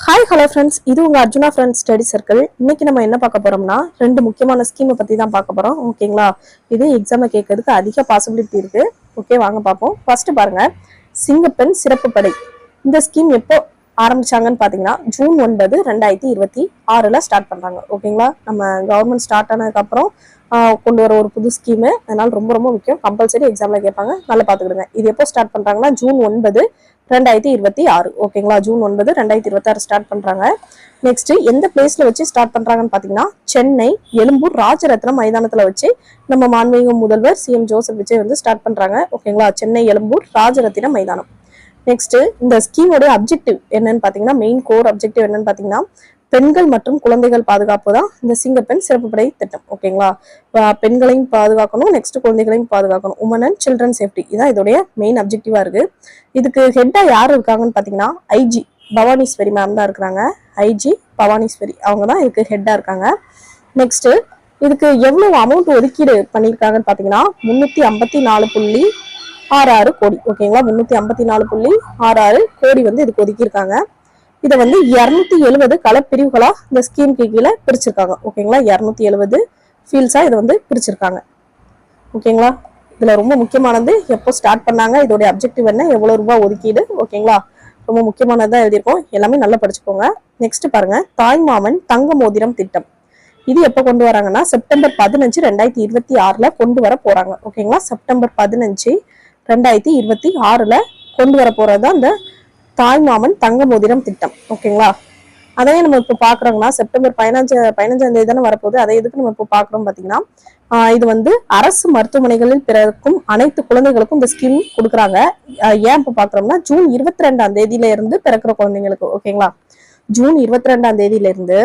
Hi hello friends, இது உங்க Arjuna friends study circle. இன்னைக்கு நம்ம என்ன பார்க்க போறோம்னா ரெண்டு முக்கியமான ஸ்கீமை பத்தி தான் பார்க்க போறோம். ஓகேங்களா? இது எக்ஸாமை கேட்கறதுக்கு அதிக பாசிபிலிட்டி இருக்கு. ஓகே, வாங்க பார்ப்போம். ஃபர்ஸ்ட் பாருங்க, சிங்கப்பெண் சிறப்பு படை. இந்த ஸ்கீம் எப்போ ஆரம்பிச்சாங்கன்னு பாத்தீங்கன்னா ஜூன் 9, 2026 ஸ்டார்ட் பண்றாங்க. ஓகேங்களா? நம்ம கவர்மெண்ட் ஸ்டார்ட் ஆனதுக்கு அப்புறம் கொண்டு வர ஒரு புது ஸ்கீமு. அதனால ரொம்ப ரொம்ப முக்கியம். கம்பல்சரி எக்ஸாம்ல கேட்பாங்க, நல்லா பாத்துக்கிடுங்க. இது எப்போ ஸ்டார்ட் பண்றாங்கன்னா ஜூன் 9, 2026. ஓகேங்களா? ஜூன் 9, 2026 ஸ்டார்ட் பண்றாங்க. நெக்ஸ்ட் எந்த பிளேஸ்ல வச்சு ஸ்டார்ட் பண்றாங்கன்னு பாத்தீங்கன்னா சென்னை எழும்பூர் ராஜரத்னம் மைதானத்துல வச்சு நம்ம மாண்புமிகு முதல்வர் சிஎம் ஜோசப் விஜய் வந்து ஸ்டார்ட் பண்றாங்க. ஓகேங்களா? சென்னை எழும்பூர் ராஜரத்னம் மைதானம். நெக்ஸ்ட் இந்த ஸ்கீமோட அப்ஜெக்டிவ் என்னன்னு பாத்தீங்கன்னா, மெயின் கோர் அப்ஜெக்டிவ் என்னன்னு பாத்தீங்கன்னா, பெண்கள் மற்றும் குழந்தைகள் பாதுகாப்பு தான் இந்த சிங்கப்பெண் சிறப்பு படை திட்டம். ஓகேங்களா? பெண்களையும் பாதுகாக்கணும், நெக்ஸ்ட் குழந்தைகளையும் பாதுகாக்கணும். உமன் அண்ட் சில்ட்ரன் சேஃப்டி இதான் இதோடைய மெயின் அப்ஜெக்டிவா இருக்கு. இதுக்கு ஹெட்டா யார் இருக்காங்கன்னு பாத்தீங்கன்னா ஐஜி பவானீஸ்வரி மேம் தான் இருக்கிறாங்க. ஐஜி பவானீஸ்வரி அவங்க தான் இதுக்கு ஹெட்டா இருக்காங்க. நெக்ஸ்ட் இதுக்கு எவ்வளவு அமௌண்ட் ஒதுக்கீடு பண்ணியிருக்காங்கன்னு பாத்தீங்கன்னா 354.66 கோடி. ஓகேங்களா? 354.66 கோடி வந்து இதுக்கு ஒதுக்கியிருக்காங்க. இதை வந்து 270 களப்பிரிவுகளா இந்த ஸ்கீமுக்கு கீழே பிரிச்சிருக்காங்க. ஓகேங்களா? 270 ஃபீல்ட்ஸா இதை வந்து பிரிச்சிருக்காங்க. ஓகேங்களா? இதுல ரொம்ப முக்கியமானது எப்போ ஸ்டார்ட் பண்ணாங்க, இதோட அப்ஜெக்டிவ் என்ன, எவ்வளவு ரூபாய் ஒதுக்கீடு. ஓகேங்களா? ரொம்ப முக்கியமானதான் எழுதியிருக்கோம், எல்லாமே நல்லா படிச்சுக்கோங்க. நெக்ஸ்ட் பாருங்க, தாய்மாமன் தங்க மோதிரம் திட்டம். இது எப்ப கொண்டு வராங்கன்னா செப்டம்பர் 15, 2026 கொண்டு வர போறாங்க. ஓகேங்களா? செப்டம்பர் 15, 2026 கொண்டு வர போறதுதான் இந்த தாய்மாமன் தங்க மோதிரம் திட்டம். ஓகேங்களா? அதையே நம்ம இப்போ பாக்குறோம்னா செப்டம்பர் 15ஆம் தேதி தானே வரப்போகுது. அதை எதுக்கு நம்ம இப்போ பாக்குறோம் பாத்தீங்கன்னா, இது வந்து அரசு மருத்துவமனைகளில் பிறக்கும் அனைத்து குழந்தைகளுக்கும் இந்த ஸ்கீம் கொடுக்குறாங்க. ஏன் இப்போ பாக்குறோம்னா ஜூன் 22ஆம் தேதியில இருந்து பிறக்கிற குழந்தைங்களுக்கு. ஓகேங்களா? ஜூன் 22ஆம் தேதியில இருந்து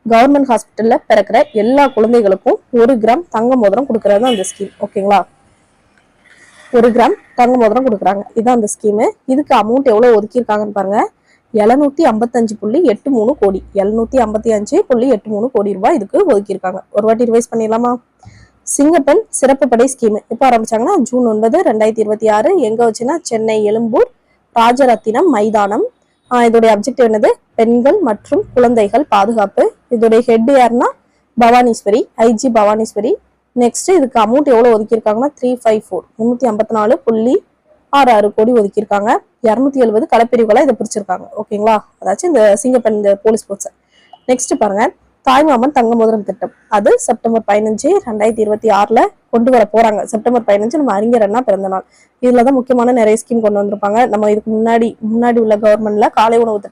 கவர்மெண்ட் ஹாஸ்பிட்டல்ல பிறக்கிற எல்லா குழந்தைகளுக்கும் 1 கிராம் தங்க மோதிரம் கொடுக்கறது அந்த ஸ்கீம். ஓகேங்களா? 1 கிராம் தங்க மோதிரம் கொடுக்குறாங்க. இதுதான் அந்த ஸ்கீமு. இதுக்கு அமௌண்ட் எவ்வளவு ஒதுக்கியிருக்காங்கன்னு பாருங்க, 755.83 கோடி. 755.83 கோடி ரூபாய் இதுக்கு ஒதுக்கியிருக்காங்க. ஒரு வாட்டி ரிவைஸ் பண்ணிடலாமா? சிங்கப்பெண் சிறப்பு படை ஸ்கீம் எப்போ ஆரம்பிச்சாங்கன்னா ஜூன் 9, 2026. எங்க வச்சுன்னா சென்னை எழும்பூர் ராஜரத்தினம் மைதானம். இதோடைய அப்ஜெக்டிவ் என்னது, பெண்கள் மற்றும் குழந்தைகள் பாதுகாப்பு. இதோடைய ஹெட் யாருன்னா பவானீஸ்வரி, ஐஜி பவானீஸ்வரி. நெக்ஸ்ட் இதுக்கு அமௌண்ட் எவ்வளவு ஒதுக்கியிருக்காங்கன்னா 354.66 கோடி ஒதுக்கியிருக்காங்க. 270 களப்பிரிவுகளா இதை பிரிச்சிருக்காங்க. ஓகேங்களா? அதாச்சும் இந்த சிங்கப்பெண் இந்த போலீஸ் போர்ட்ஸ். நெக்ஸ்ட் பாருங்க, தாய்மாமன் தங்க மோதிரம் திட்டம். அது செப்டம்பர் 15, 2026 கொண்டு வர போறாங்க. செப்டம்பர் 15 நம்ம அறிஞர் அண்ணா பிறந்த நாள். இதுலதான் முக்கியமான நிறைய ஸ்கீம் கொண்டு வந்திருப்பாங்க. நம்ம இதுக்கு முன்னாடி உள்ள கவர்மெண்ட்ல காலை உணவு